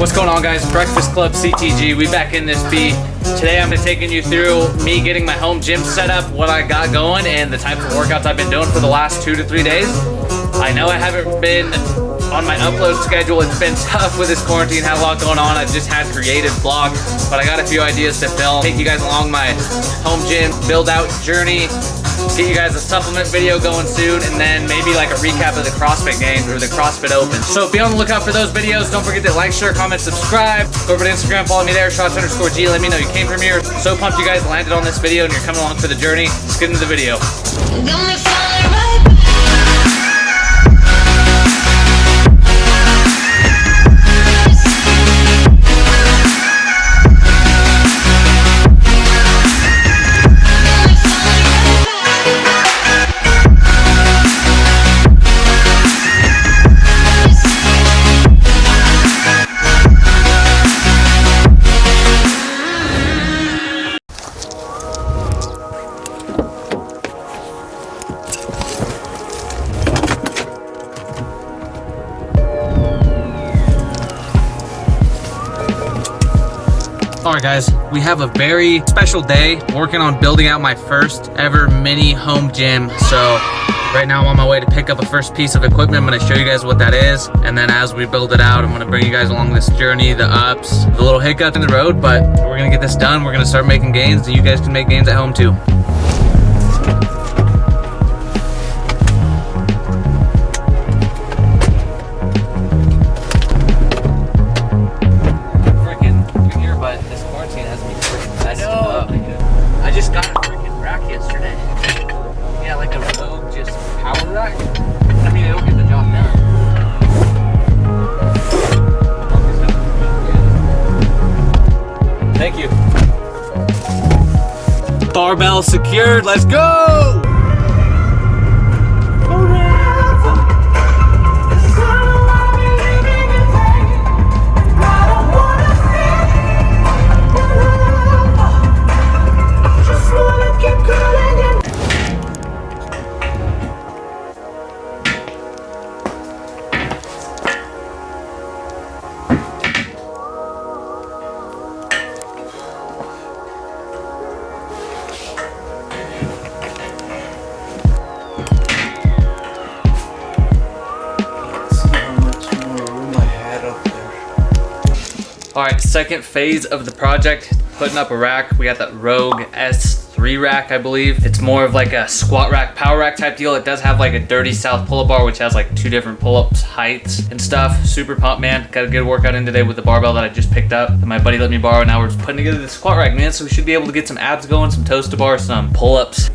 What's going on, guys? Breakfast Club CTG. We back in this beat. Today I'm taking you through me getting my home gym set up, what I got going, and the types of workouts I've been doing for the last 2 to 3 days. I know I haven't been on my upload schedule. It's been tough with this quarantine, had a lot going on. I've just had creative block, but I got a few ideas to film. Take you guys along my home gym build out journey. Get you guys a supplement video going soon, and then maybe like a recap of the CrossFit games or the CrossFit Open. So be on the lookout for those videos. Don't forget to like, share, comment, subscribe. Go over to Instagram, follow me there, shots_G. Let me know you came from here. So pumped you guys landed on this video and you're coming along for the journey. Let's get into the video. All right, guys, we have a very special day working on building out my first ever mini home gym. So right now I'm on my way to pick up a first piece of equipment. I'm gonna show you guys what that is. And then as we build it out, I'm gonna bring you guys along this journey, the ups, the little hiccups in the road, but we're gonna get this done. We're gonna start making gains, and you guys can make gains at home too. I just got a freaking rack yesterday. Yeah, like a Rogue, just power rack. I mean, it'll get the job done. Thank you. Barbell secured, let's go! All right, second phase of the project, putting up a rack. We got that Rogue S3 rack, I believe. It's more of like a squat rack, power rack type deal. It does have like a Dirty South pull-up bar, which has like 2 different pull-ups, heights and stuff. Super pumped, man. Got a good workout in today with the barbell that I just picked up that my buddy let me borrow. Now we're just putting together the squat rack, man. So we should be able to get some abs going, some toes to bar, some pull-ups.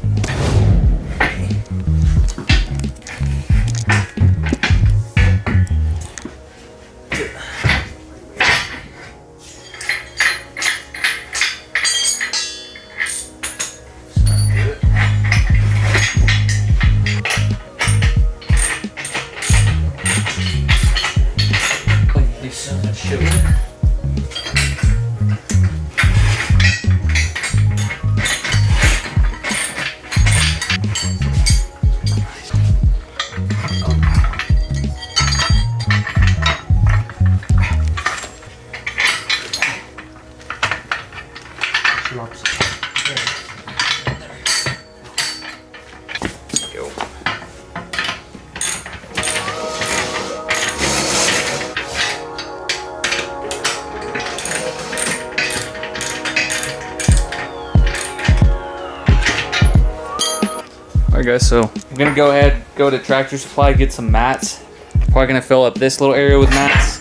Alright guys, so I'm gonna go ahead, go to Tractor Supply, get some mats. Probably gonna fill up this little area with mats,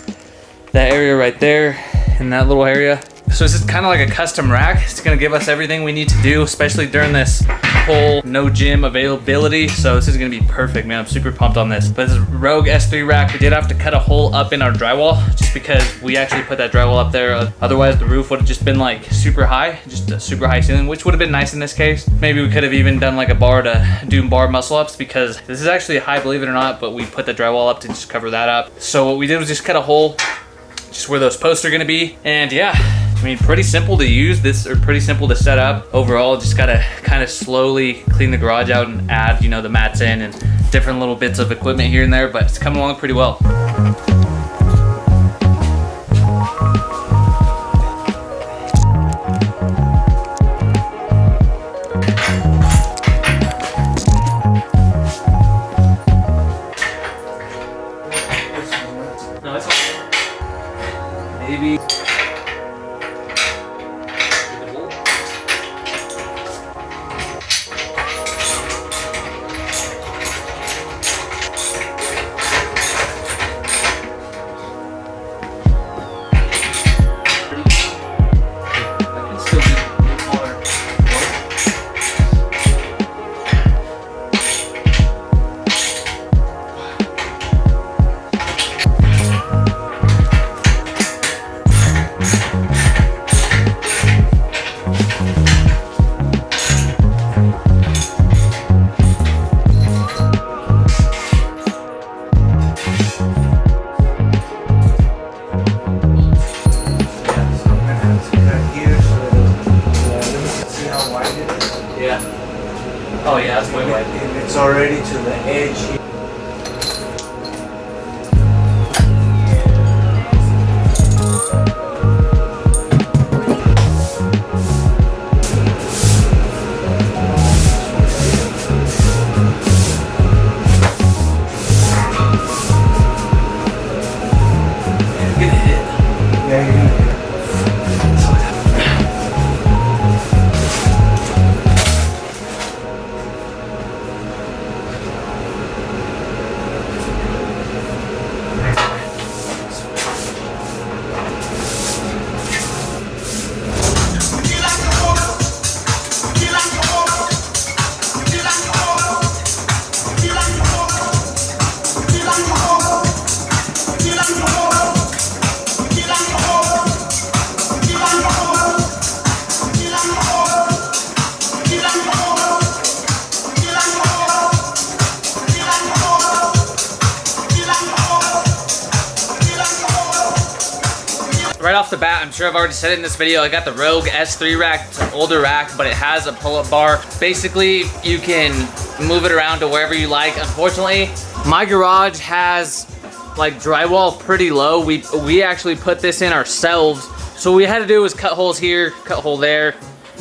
that area right there, and that little area. So this is kind of like a custom rack. It's gonna give us everything we need to do, especially during this whole no gym availability. So this is gonna be perfect, man. I'm super pumped on this. But this is Rogue S3 rack. We did have to cut a hole up in our drywall just because we actually put that drywall up there. Otherwise the roof would have just been like super high, just a super high ceiling, which would have been nice in this case. Maybe we could have even done like a bar to do bar muscle ups, because this is actually high, believe it or not, but we put the drywall up to just cover that up. So what we did was just cut a hole just where those posts are gonna be. And yeah, I mean, pretty simple to use this, or pretty simple to set up. Overall, just gotta kind of slowly clean the garage out and add, you know, the mats in and different little bits of equipment here and there, but it's coming along pretty well. maybe. Oh yeah, that's way wide. It's already to the edge. Right off the bat, I'm sure I've already said it in this video, I got the Rogue S3 rack. It's an older rack, but it has a pull-up bar. Basically, you can move it around to wherever you like. Unfortunately, my garage has like drywall pretty low. We actually put this in ourselves. So what we had to do was cut holes here, cut hole there,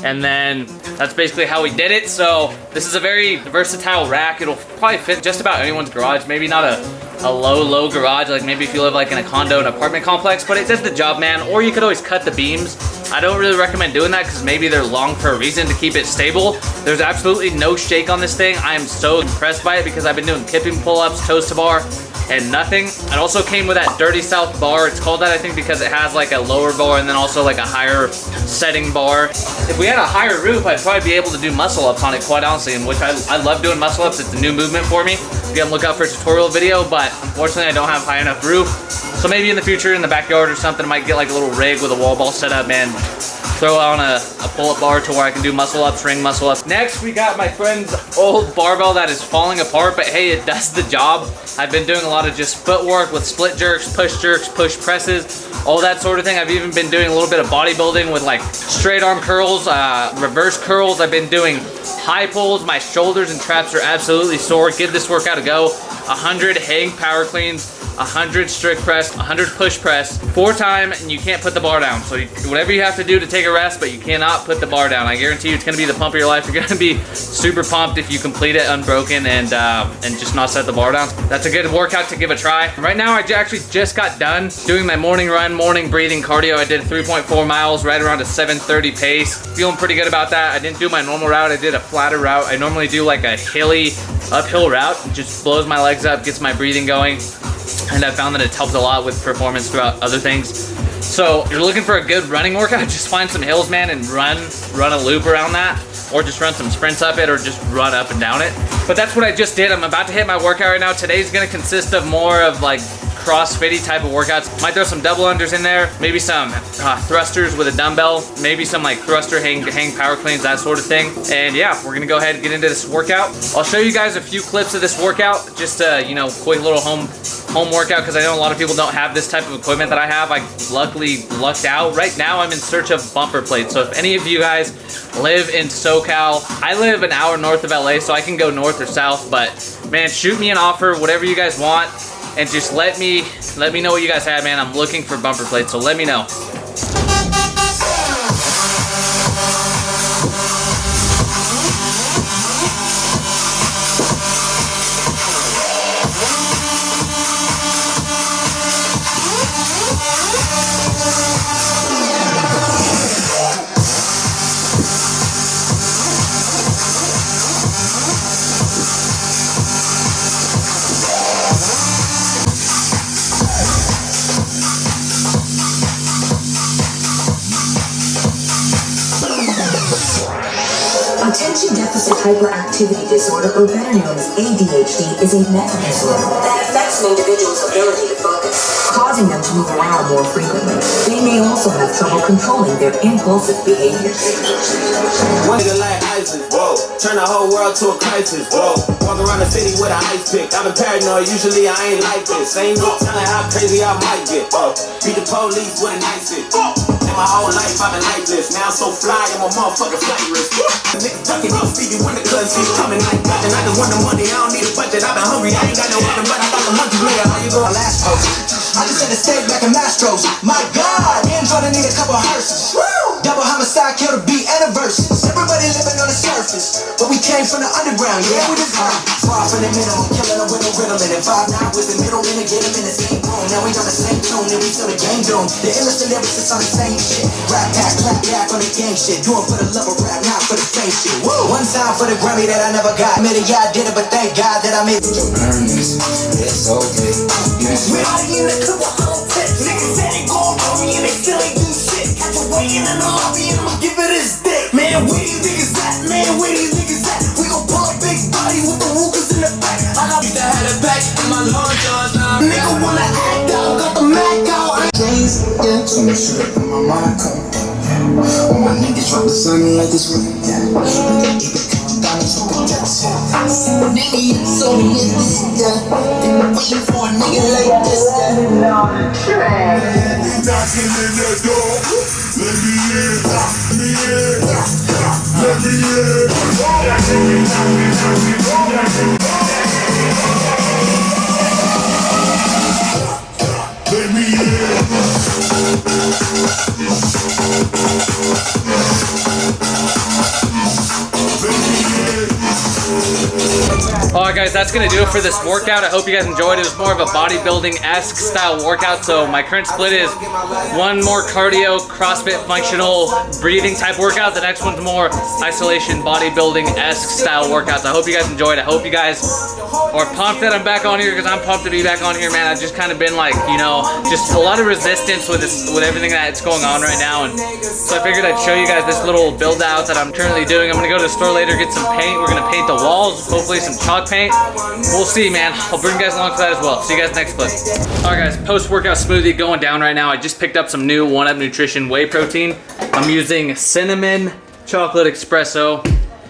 and then that's basically how we did it. So this is a very versatile rack. It'll probably fit just about anyone's garage. Maybe not a low garage, like maybe if you live like in a condo, an apartment complex, but it does the job, man. Or you could always cut the beams. I don't really recommend doing that because maybe they're long for a reason to keep it stable. There's absolutely no shake on this thing. I am so impressed by it because I've been doing kipping pull-ups, toes to bar, and nothing. It also came with that Dirty South bar. It's called that, I think, because it has like a lower bar and then also like a higher setting bar. If we had a higher roof, I'd probably be able to do muscle ups on it, quite honestly, in which I love doing muscle ups. It's a new movement for me. Be on the lookout for a tutorial video, but unfortunately I don't have high enough roof. So maybe in the future, in the backyard or something, I might get like a little rig with a wall ball set up and throw on a pull-up bar to where I can do muscle ups, ring muscle ups. Next, we got my friend's old barbell that is falling apart, but hey, it does the job. I've been doing a lot of just footwork with split jerks, push presses, all that sort of thing. I've even been doing a little bit of bodybuilding with like straight arm curls, reverse curls. I've been doing high pulls. My shoulders and traps are absolutely sore. Give this workout a go. 100 hang power cleans, 100 strict press, 100 push press, 4 times, and you can't put the bar down. So whatever you have to do to take a rest, but you cannot put the bar down. I guarantee you it's gonna be the pump of your life. You're gonna be super pumped if you complete it unbroken and just not set the bar down. That's a good workout to give a try. Right now, I actually just got done doing my morning run, morning breathing cardio. I did 3.4 miles, right around a 7:30 pace. Feeling pretty good about that. I didn't do my normal route. I did a flatter route. I normally do like a hilly uphill route. It just blows my legs up, gets my breathing going. And I found that it's helped a lot with performance throughout other things. So if you're looking for a good running workout, just find some hills, man, and run a loop around that, or just run some sprints up it, or just run up and down it. But that's what I just did. I'm about to hit my workout right now. Today's gonna consist of more of like CrossFit-y type of workouts. Might throw some double unders in there, maybe some thrusters with a dumbbell, maybe some like thruster hang power cleans, that sort of thing. And yeah, we're gonna go ahead and get into this workout. I'll show you guys a few clips of this workout, just you know, quick little home workout, because I know a lot of people don't have this type of equipment that I have. I luckily lucked out. Right now I'm in search of bumper plates. So if any of you guys live in SoCal, I live an hour north of LA, so I can go north or south, but man, shoot me an offer, whatever you guys want. And just let me know what you guys have, man. I'm looking for bumper plates, so let me know. Attention deficit hyperactivity disorder, or better known as ADHD, is a mental disorder that affects an individual's ability to focus, causing them to move around more frequently. They may also have trouble controlling their impulsive behaviors. One nigga like ISIS, whoa. Turn the whole world to a crisis, whoa. Walk around the city with an ice pick. I've been paranoid, usually I ain't like this. Ain't no telling how crazy I might get, beat the police with a nice hit. And my whole life I've been like this. Now I'm so fly, I'm a motherfucking flight risk. Niggas ducking off speaking when the clubs keep coming like that. And I just want the money, I don't need a budget. I've been hungry, I ain't got no weapon, but I got the monkey player. How you going last post? I just hit the stage back in Mastros. My God, Android need a couple hearses. Double homicide, kill the beat and a verses. Everybody living on the surface, but we came from the underground, yeah, we the far from the middle, killing them with no riddle in it. 5'9" was the middle, and get them in the same room. Now we on the same tune, and we still the game doomed. The illest lyricists on the same shit. Rap pack, clap back on the gang shit. Doing for the love of rap, not for the fame shit. Woo! One time for the Grammy that I never got. Admit it, yeah, I did it, but thank God that I made it. Earnest, it's okay. We're out in the couple whole tips. Niggas said they gon' roll me and they still ain't do shit. Catch a waiting in the lobby and I'ma give it his dick. Man, where these niggas at? Man, where these niggas at? We gon' pull a big body with the hookers in the back. I got to have it back in my lawn jars now. Nigga wanna act out, got the Mac out. Yeah, so much shit in my mind come down. All my niggas drop the sun like this one, yeah. Keep it calm down, it's what the jets say. Nigga, you so in this, yeah. Waiting for a nigga like this, yeah. Knocking in the door, let me in, let me in, let me in. Let me Alright guys, that's gonna do it for this workout. I hope you guys enjoyed. It was more of a bodybuilding-esque style workout. So my current split is one more cardio, CrossFit functional breathing type workout. The next one's more isolation bodybuilding-esque style workouts. I hope you guys enjoyed. I hope you guys are pumped that I'm back on here, because I'm pumped to be back on here, man. I've just kind of been like, you know, just a lot of resistance with this, with everything that's going on right now. And so I figured I'd show you guys this little build out that I'm currently doing. I'm gonna go to the store later, get some paint. We're gonna paint the walls, hopefully some chalk paint. We'll see, man. I'll bring you guys along for that as well. See you guys next clip. Alright guys, post-workout smoothie going down right now. I just picked up some new 1UP Nutrition whey protein. I'm using cinnamon chocolate espresso.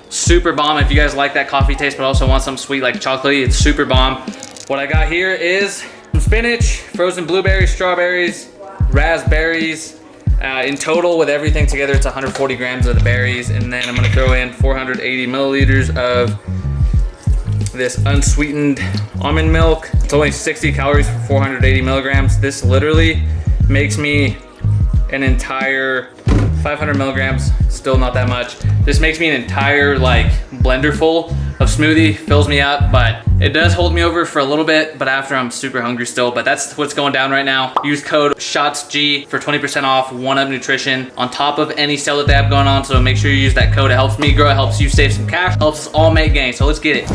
Super bomb if you guys like that coffee taste but also want some sweet like chocolatey. It's super bomb. What I got here is some spinach, frozen blueberries, strawberries, raspberries. In total with everything together it's 140 grams of the berries, and then I'm gonna throw in 480 milliliters of this unsweetened almond milk. It's only 60 calories for 480 milligrams. This literally makes me an entire 500 milligrams, still not that much. This makes me an entire like blender full of smoothie, fills me up, but it does hold me over for a little bit, but after I'm super hungry still. But that's what's going down right now. Use code SHOTSG for 20% off 1UP Nutrition on top of any sale that they have going on. So make sure you use that code. It helps me grow, it helps you save some cash, helps us all make gains. So let's get it.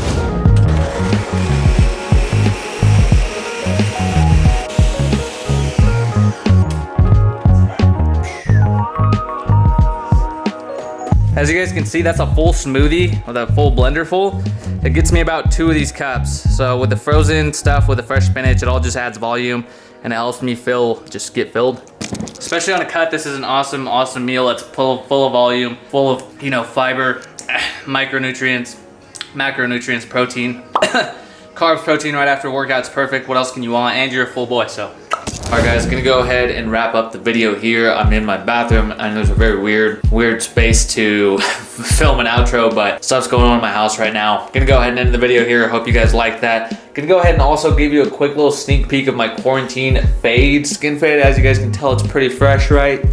As you guys can see, that's a full smoothie with a full blender full. It gets me about 2 of these cups. So with the frozen stuff, with the fresh spinach, it all just adds volume and it helps me just get filled. Especially on a cut, this is an awesome, awesome meal that's full of volume, full of, you know, fiber, micronutrients, macronutrients, protein. Carbs, protein right after workout's perfect. What else can you want? And you're a full boy, so. Alright guys, gonna go ahead and wrap up the video here. I'm in my bathroom and there's a very weird space to film an outro, but stuff's going on in my house right now. Gonna go ahead and end the video here. Hope you guys liked that. Gonna go ahead and also give you a quick little sneak peek of my quarantine fade, skin fade. As you guys can tell, it's pretty fresh, right?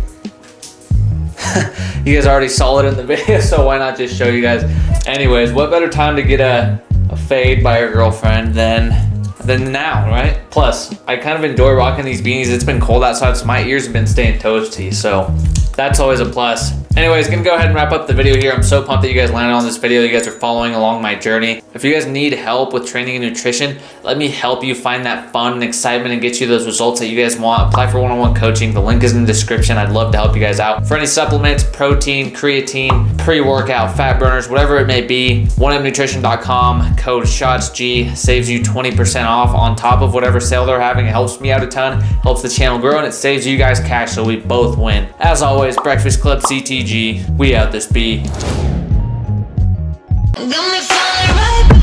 You guys already saw it in the video, so why not just show you guys? Anyways, what better time to get a fade by your girlfriend than now, right? Plus, I kind of enjoy rocking these beanies. It's been cold outside, so my ears have been staying toasty, so that's always a plus. Anyways, gonna go ahead and wrap up the video here. I'm so pumped that you guys landed on this video. You guys are following along my journey. If you guys need help with training and nutrition, let me help you find that fun and excitement and get you those results that you guys want. Apply for one-on-one coaching. The link is in the description. I'd love to help you guys out. For any supplements, protein, creatine, pre-workout, fat burners, whatever it may be, 1mnutrition.com, code SHOTSG saves you 20% off on top of whatever sale they're having. It helps me out a ton, helps the channel grow, and it saves you guys cash, so we both win. As always, Breakfast Club CTG, we out this B. Got me falling right back.